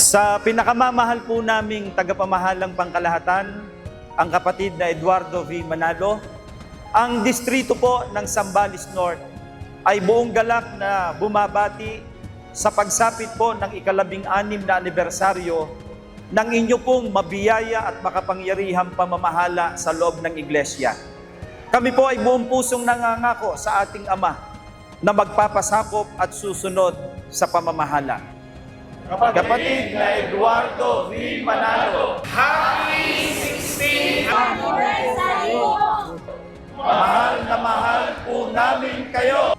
Sa pinakamamahal po naming tagapamahalang pangkalahatan, ang kapatid na Eduardo V. Manalo, ang distrito po ng Zambales North ay buong galak na bumabati sa pagsapit po ng ika-16 na anibersaryo ng inyo pong mabiyaya at makapangyarihang pamamahala sa loob ng iglesia. Kami po ay buong pusong nangangako sa ating Ama na magpapasakop at susunod sa pamamahala. Kapatid na Eduardo V. Manalo, Happy 16th mahal na mahal po namin kayo!